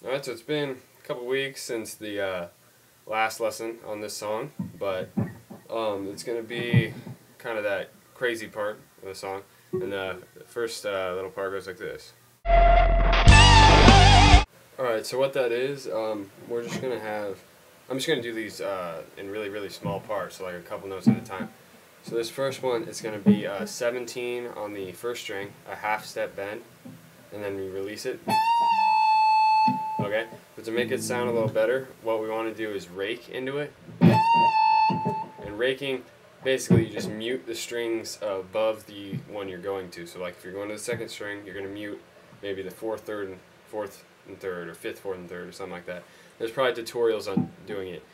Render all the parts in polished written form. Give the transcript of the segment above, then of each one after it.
Alright, so it's been a couple weeks since the last lesson on this song, but it's going to be kind of that crazy part of the song, and the first little part goes like this. Alright, so what that is, we're just going to have, I'm just going to do these in really, really small parts, so like a couple notes at a time. So this first one is going to be 17 on the first string, a half step bend, and then we release it. Okay, but to make it sound a little better, what we want to do is rake into it. And raking, basically you just mute the strings above the one you're going to. So like if you're going to the second string, you're going to mute maybe the fourth, third, and third, or fifth, fourth, and third, or something like that. There's probably tutorials on doing it.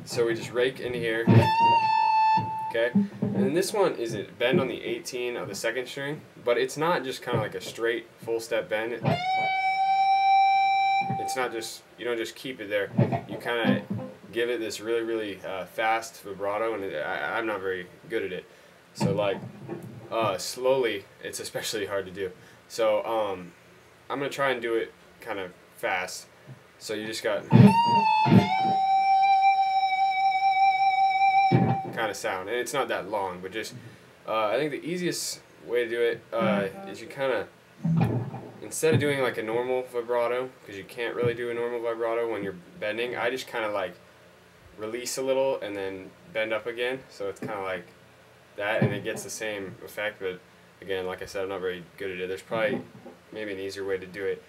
So we just rake into here. Okay, and then this one is a bend on the 18 of the second string, but it's not just kind of like a straight full step bend. It's not just, you don't just keep it there. You kind of give it this really, really fast vibrato, and I'm not very good at it. So like slowly, it's especially hard to do. So I'm gonna try and do it kind of fast. So you just got kind of sound, and it's not that long, but just I think the easiest way to do it is you kind of, instead of doing like a normal vibrato, because you can't really do a normal vibrato when you're bending, I just kind of like release a little and then bend up again, so it's kind of like that, and it gets the same effect. But again, like I said, I'm not very good at it. There's probably maybe an easier way to do it.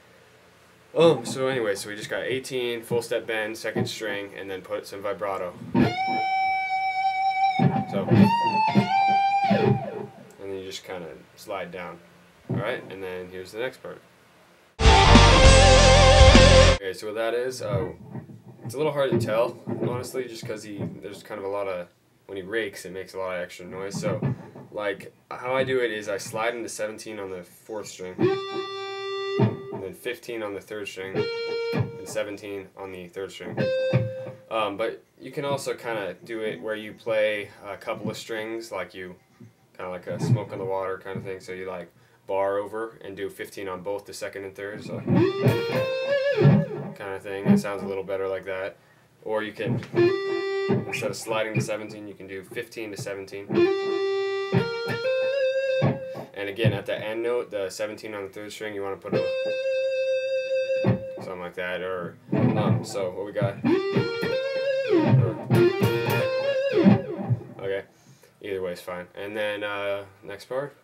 So anyway, so we just got 18, full step bend, second string, and then put some vibrato. So, and then you just kind of slide down. Alright, and then here's the next part. Okay, so what that is, it's a little hard to tell, honestly, just because there's kind of a lot of, when he rakes, it makes a lot of extra noise. So, like, how I do it is I slide into 17 on the fourth string, and then 15 on the third string, and 17 on the third string. But you can also kind of do it where you play a couple of strings, like you, kind of like a smoke on the water kind of thing, so you like bar over and do 15 on both the second and third, so kind of thing. It sounds a little better like that. Or you can, instead of sliding to 17, you can do 15 to 17. And again, at the end note, the 17 on the third string, you want to put a something like that. Or so what we got? Okay, either way is fine. And then next part.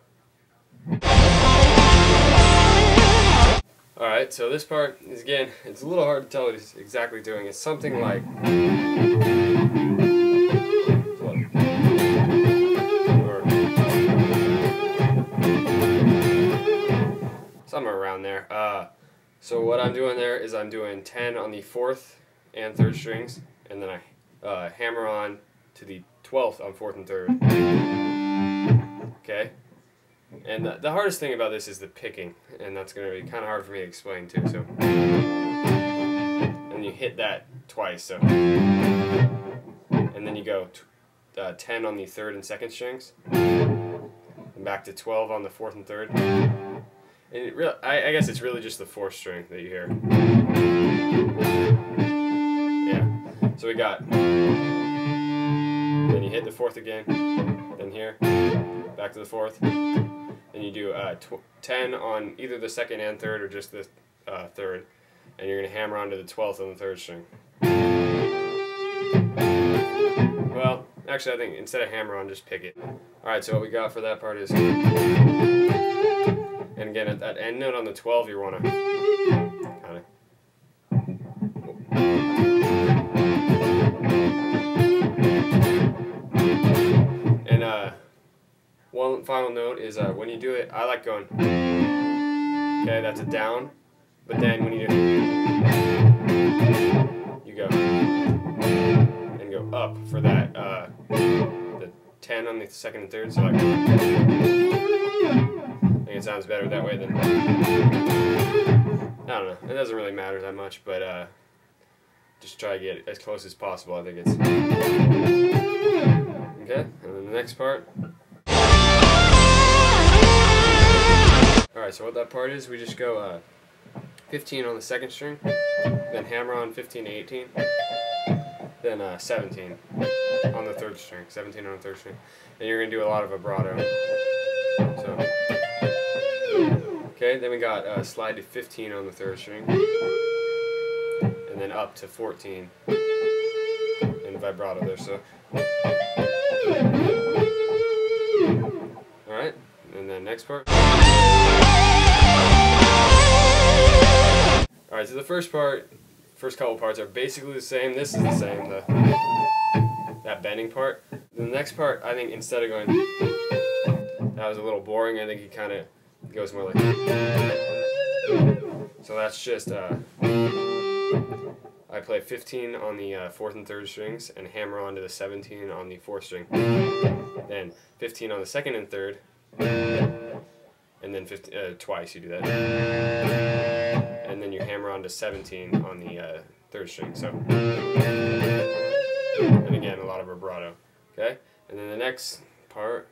Alright, so this part is, again, it's a little hard to tell what he's exactly doing. It's something like somewhere around there. So what I'm doing there is I'm doing 10 on the fourth and third strings, and then I hammer on to the 12th on fourth and third. Okay? And the hardest thing about this is the picking, and that's going to be kind of hard for me to explain too. So, and you hit that twice. So, and then you go 10 on the third and second strings, and back to 12 on the fourth and third. And I guess it's really just the fourth string that you hear. Yeah. So we got. Then you hit the fourth again. Then here, back to the fourth. Then you do 10 on either the second and third, or just the third, and you're going to hammer onto the 12th on the third string. Well, actually, I think instead of hammer on, just pick it. Alright, so what we got for that part is, and again, at that end note on the 12, you want to kind of, one final note is when you do it, I like going, okay, that's a down, but then when you do, you go, and go up for that, the 10 on the second and third, so like, I think it sounds better that way than, I don't know, it doesn't really matter that much, but just try to get as close as possible. I think it's, okay, and then the next part. Alright, so what that part is, we just go 15 on the second string, then hammer on 15 to 18, then 17 on the third string, 17 on the third string, and you're going to do a lot of vibrato. So, okay, then we got slide to 15 on the third string, and then up to 14 in vibrato there. So, all right, and then next part. All right, so the first couple parts are basically the same. This is the same, that bending part. The next part, I think instead of going, that was a little boring. I think he kind of goes more like. So that's just I play 15 on the 4th and 3rd strings and hammer onto the 17 on the 4th string. Then 15 on the 2nd and 3rd, and then 15, twice you do that. And then you hammer onto 17 on the 3rd string. So, and again, a lot of vibrato. Okay, and then the next part.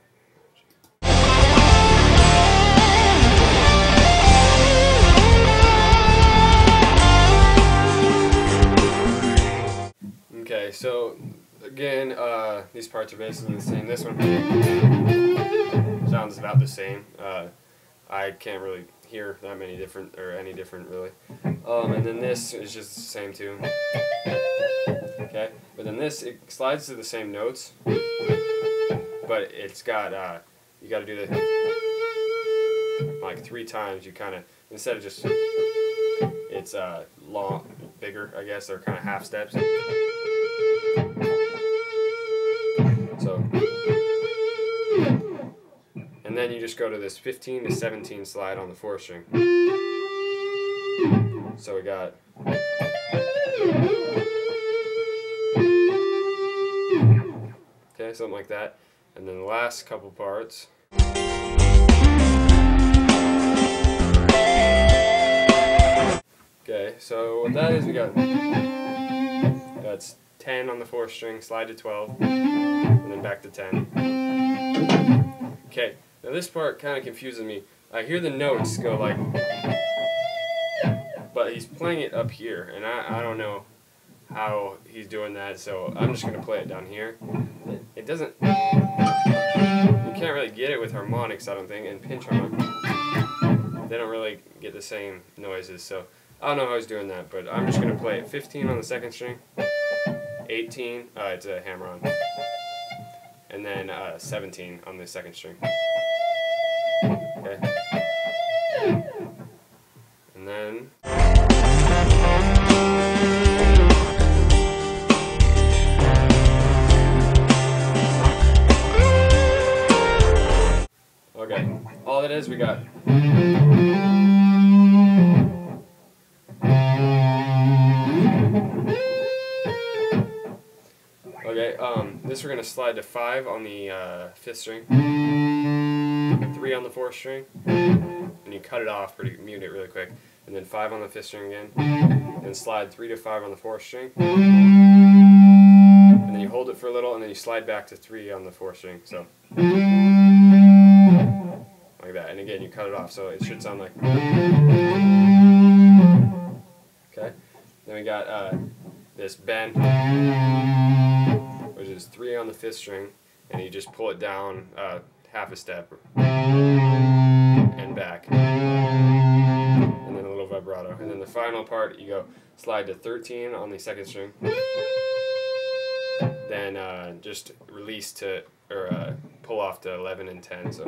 Okay, so again, these parts are basically the same. This one sounds about the same. I can't really hear that many different, or any different really. And then this is just the same too. Okay, but then this, it slides to the same notes, but it's got, you got to do the, like 3 times. You kind of, instead of just, it's long, bigger, I guess, or kind of half steps. So, and then you just go to this 15 to 17 slide on the 4th string. So we got, okay, something like that. And then the last couple parts. Okay, so what that is, we got, that's 10 on the 4th string, slide to 12, and then back to 10. Okay, now this part kind of confuses me. I hear the notes go like, but he's playing it up here, and I don't know how he's doing that, so I'm just going to play it down here. It doesn't, you can't really get it with harmonics, I don't think, and pinch harmonics. They don't really get the same noises, so I don't know how he's doing that, but I'm just going to play it 15 on the 2nd string, 18, it's a hammer on, and then 17 on the 2nd string. Okay. And then okay, all it is, we got okay, this we're going to slide to 5 on the 5th string, 3 on the 4th string, and you cut it off, mute it really quick, and then 5 on the 5th string again, then slide 3 to 5 on the 4th string, and then you hold it for a little, and then you slide back to 3 on the 4th string, so like that, and again you cut it off, so it should sound like, okay, then we got this bend, which is 3 on the 5th string, and you just pull it down half a step and back, and then a little vibrato, and then the final part you go slide to 13 on the 2nd string, then just release to, or pull off to 11 and 10, so,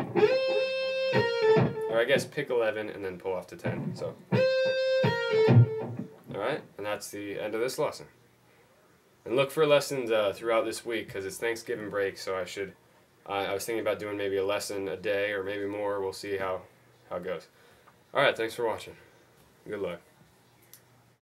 or I guess pick 11 and then pull off to 10, so, alright, and that's the end of this lesson. And look for lessons throughout this week, because it's Thanksgiving break, so I should, I was thinking about doing maybe a lesson a day or maybe more. We'll see how it goes. Alright, thanks for watching. Good luck.